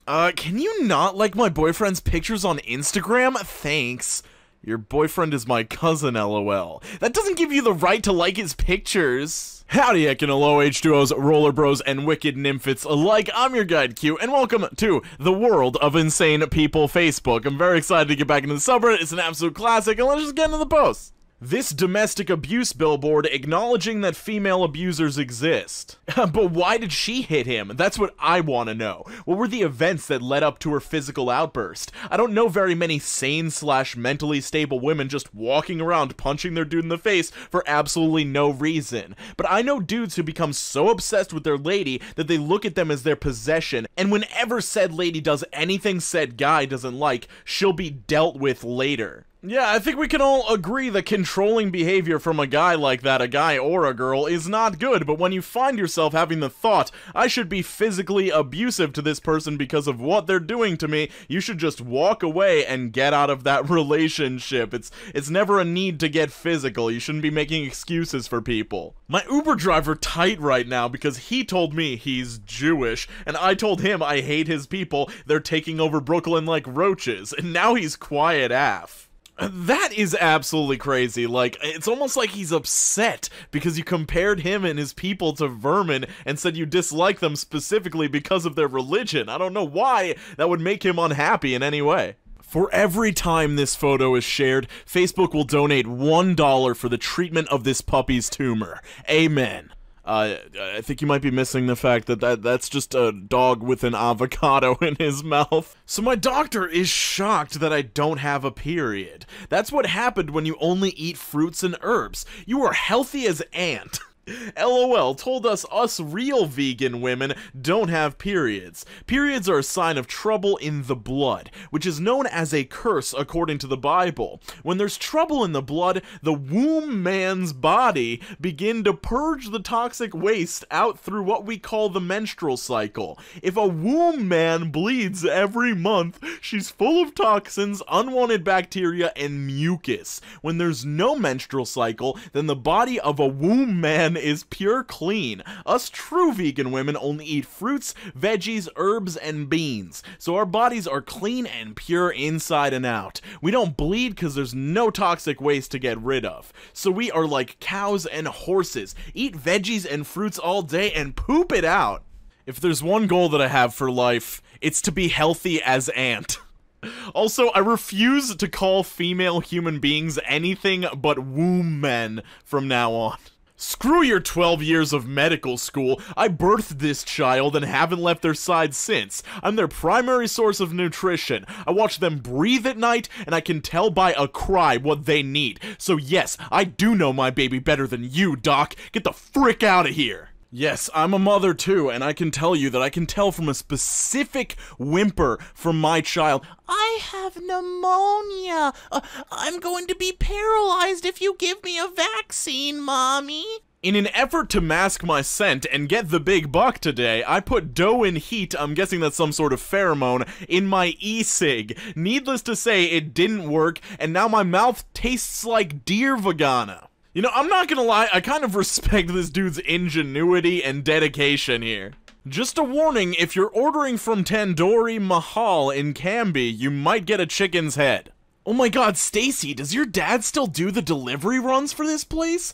Can you not like my boyfriend's pictures on Instagram? Thanks. Your boyfriend is my cousin, lol. That doesn't give you the right to like his pictures. Howdy, Ekinolo, H2Os, Roller Bros, and Wicked Nymphets alike. I'm your guide, Q, and welcome to the world of insane people Facebook. I'm very excited to get back into the subreddit. It's an absolute classic, and let's just get into the post. This domestic abuse billboard acknowledging that female abusers exist. But why did she hit him? That's what I want to know. What were the events that led up to her physical outburst? I don't know very many sane/mentally stable women just walking around punching their dude in the face for absolutely no reason. But I know dudes who become so obsessed with their lady that they look at them as their possession, and whenever said lady does anything said guy doesn't like, she'll be dealt with later. Yeah, I think we can all agree that controlling behavior from a guy like that, a guy or a girl, is not good, but when you find yourself having the thought, I should be physically abusive to this person because of what they're doing to me, you should just walk away and get out of that relationship. It's never a need to get physical. You shouldn't be making excuses for people. My Uber driver tight right now because he told me he's Jewish, and I told him I hate his people, they're taking over Brooklyn like roaches, and now he's quiet AF. That is absolutely crazy. Like, it's almost like he's upset because you compared him and his people to vermin and said you dislike them specifically because of their religion. I don't know why that would make him unhappy in any way. For every time this photo is shared, Facebook will donate $1 for the treatment of this puppy's tumor. Amen. I think you might be missing the fact that that's just a dog with an avocado in his mouth. So my doctor is shocked that I don't have a period. That's what happened when you only eat fruits and herbs. You are healthy as ant. LOL told us real vegan women don't have periods. Periods are a sign of trouble in the blood, which is known as a curse according to the Bible. When there's trouble in the blood, the womb man's body begin to purge the toxic waste out through what we call the menstrual cycle. If a womb man bleeds every month, she's full of toxins, unwanted bacteria, and mucus. When there's no menstrual cycle, then the body of a womb man is pure clean. Us true vegan women only eat fruits, veggies, herbs, and beans. So our bodies are clean and pure inside and out. We don't bleed because there's no toxic waste to get rid of. So we are like cows and horses. Eat veggies and fruits all day and poop it out. If there's one goal that I have for life, it's to be healthy as ant. Also, I refuse to call female human beings anything but womb men from now on. Screw your 12 years of medical school. I birthed this child and haven't left their side since. I'm their primary source of nutrition. I watch them breathe at night, and I can tell by a cry what they need. So yes, I do know my baby better than you, Doc. Get the frick out of here. Yes, I'm a mother too, and I can tell you that I can tell from a specific whimper from my child. I have pneumonia. I'm going to be paralyzed if you give me a vaccine, Mommy. In an effort to mask my scent and get the big buck today, I put dough in heat, I'm guessing that's some sort of pheromone, in my e-cig. Needless to say, it didn't work, and now my mouth tastes like deer vagina. You know, I'm not gonna lie, I kind of respect this dude's ingenuity and dedication here. Just a warning, if you're ordering from Tandoori Mahal in Canby, you might get a chicken's head. Oh my god, Stacy, does your dad still do the delivery runs for this place?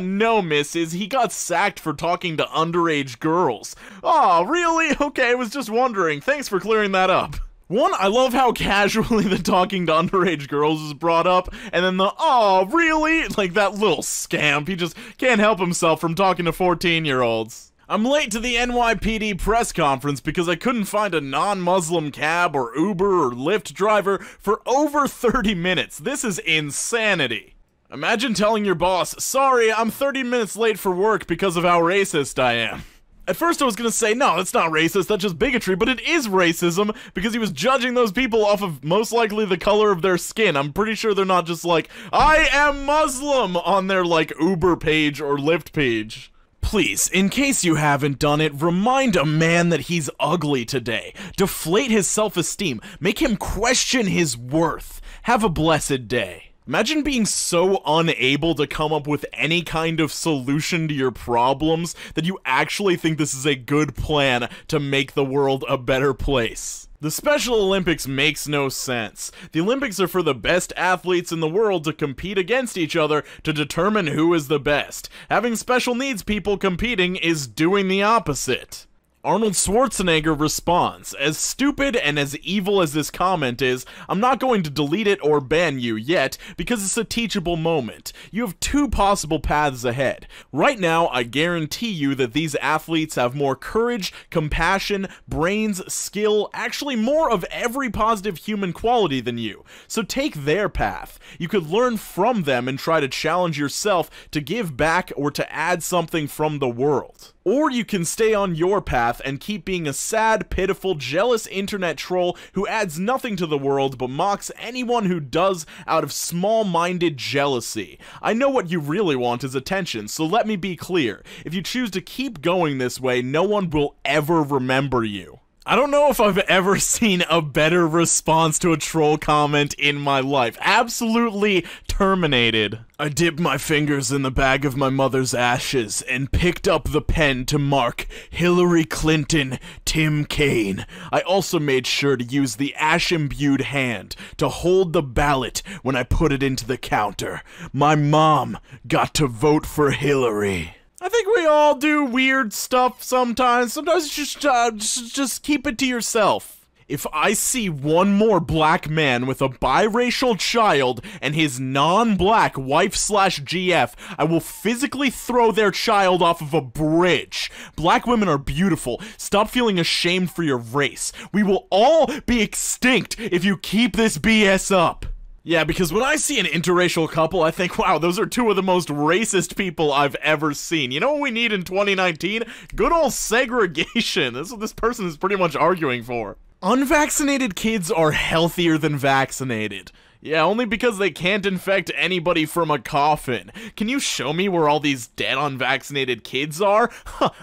No, missus, he got sacked for talking to underage girls. Aw, really? Okay, I was just wondering. Thanks for clearing that up. One, I love how casually the talking to underage girls is brought up, and then the, oh, really? Like that little scamp, he just can't help himself from talking to 14-year-olds. I'm late to the NYPD press conference because I couldn't find a non-Muslim cab or Uber or Lyft driver for over 30 minutes. This is insanity. Imagine telling your boss, sorry, I'm 30 minutes late for work because of how racist I am. At first I was gonna say, no, that's not racist, that's just bigotry, but it is racism, because he was judging those people off of most likely the color of their skin. I'm pretty sure they're not just like, I am Muslim, on their, like, Uber page or Lyft page. Please, in case you haven't done it, remind a man that he's ugly today. Deflate his self-esteem. Make him question his worth. Have a blessed day. Imagine being so unable to come up with any kind of solution to your problems that you actually think this is a good plan to make the world a better place. The Special Olympics makes no sense. The Olympics are for the best athletes in the world to compete against each other to determine who is the best. Having special needs people competing is doing the opposite. Arnold Schwarzenegger responds, "As stupid and as evil as this comment is, I'm not going to delete it or ban you yet, because it's a teachable moment. You have two possible paths ahead. Right now, I guarantee you that these athletes have more courage, compassion, brains, skill, actually more of every positive human quality than you. So take their path. You could learn from them and try to challenge yourself to give back or to add something from the world. Or you can stay on your path and keep being a sad, pitiful, jealous internet troll who adds nothing to the world but mocks anyone who does out of small-minded jealousy. I know what you really want is attention, so let me be clear. If you choose to keep going this way, no one will ever remember you." I don't know if I've ever seen a better response to a troll comment in my life. Absolutely terminated. I dipped my fingers in the bag of my mother's ashes and picked up the pen to mark Hillary Clinton, Tim Kaine. I also made sure to use the ash-imbued hand to hold the ballot when I put it into the counter. My mom got to vote for Hillary. I think we all do weird stuff sometimes. Sometimes just keep it to yourself. If I see one more black man with a biracial child and his non-black wife/GF, I will physically throw their child off of a bridge. Black women are beautiful. Stop feeling ashamed for your race. We will all be extinct if you keep this BS up. Yeah, because when I see an interracial couple, I think, wow, those are two of the most racist people I've ever seen. You know what we need in 2019? Good old segregation. That's what this person is pretty much arguing for. Unvaccinated kids are healthier than vaccinated. Yeah, only because they can't infect anybody from a coffin. Can you show me where all these dead unvaccinated kids are?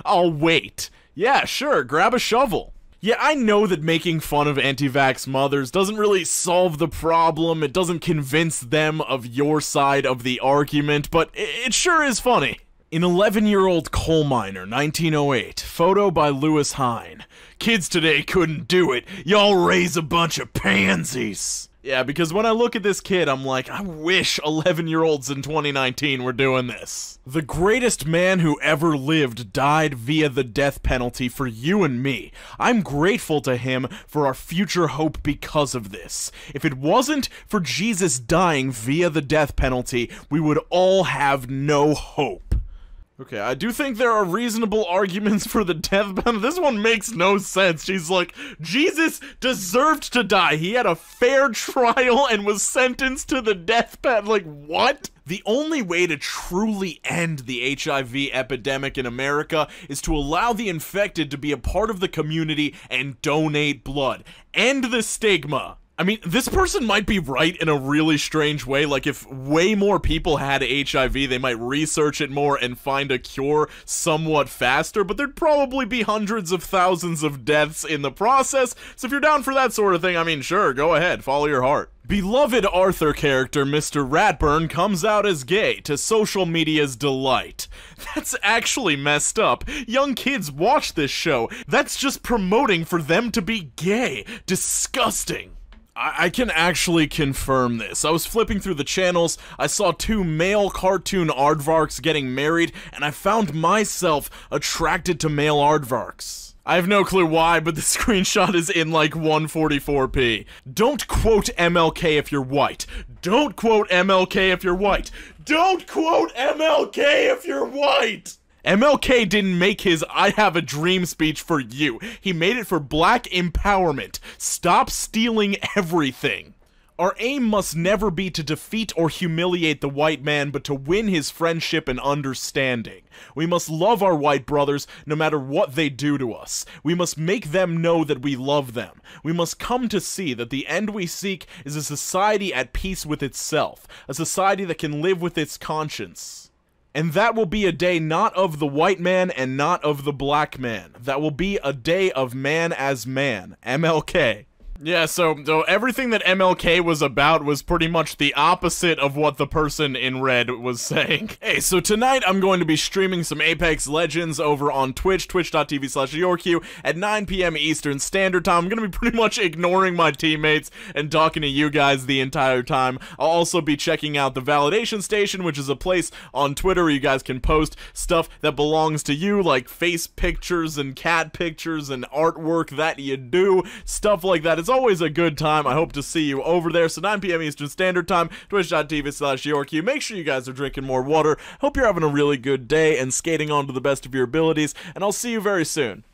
I'll wait. Yeah, sure, grab a shovel. Yeah, I know that making fun of anti-vax mothers doesn't really solve the problem, it doesn't convince them of your side of the argument, but it sure is funny. An 11-year-old coal miner, 1908, photo by Lewis Hine. "Kids today couldn't do it, y'all raise a bunch of pansies." Yeah, because when I look at this kid, I'm like, I wish 11-year-olds in 2019 were doing this. The greatest man who ever lived died via the death penalty for you and me. I'm grateful to him for our future hope because of this. If it wasn't for Jesus dying via the death penalty, we would all have no hope. Okay, I do think there are reasonable arguments for the death penalty. This one makes no sense. She's like, Jesus deserved to die. He had a fair trial and was sentenced to the death penalty. Like, what? The only way to truly end the HIV epidemic in America is to allow the infected to be a part of the community and donate blood. End the stigma. I mean, this person might be right in a really strange way. Like, if way more people had HIV, they might research it more and find a cure somewhat faster, but there'd probably be hundreds of thousands of deaths in the process. So if you're down for that sort of thing, I mean, sure, go ahead, follow your heart. Beloved Arthur character Mr. Ratburn comes out as gay to social media's delight. That's actually messed up. Young kids watch this show. That's just promoting for them to be gay. Disgusting. I can actually confirm this. I was flipping through the channels, I saw two male cartoon aardvarks getting married, and I found myself attracted to male aardvarks. I have no clue why, but the screenshot is in like 144p. Don't quote MLK if you're white. Don't quote MLK if you're white. Don't quote MLK if you're white! MLK didn't make his I have a dream speech for you. He made it for black empowerment. Stop stealing everything. Our aim must never be to defeat or humiliate the white man, but to win his friendship and understanding. We must love our white brothers no matter what they do to us. We must make them know that we love them. We must come to see that the end we seek is a society at peace with itself, a society that can live with its conscience. And that will be a day not of the white man and not of the black man. That will be a day of man as man. MLK. Yeah, so everything that MLK was about was pretty much the opposite of what the person in red was saying. Hey, so tonight I'm going to be streaming some Apex Legends over on Twitch, twitch.tv/Yorq at 9 p.m. Eastern Standard Time. I'm going to be pretty much ignoring my teammates and talking to you guys the entire time. I'll also be checking out the Validation Station, which is a place on Twitter where you guys can post stuff that belongs to you, like face pictures and cat pictures and artwork that you do, stuff like that. It's always a good time. I hope to see you over there. So 9 p.m. Eastern Standard Time, twitch.tv/Yorq. Make sure you guys are drinking more water. Hope you're having a really good day and skating on to the best of your abilities, and I'll see you very soon.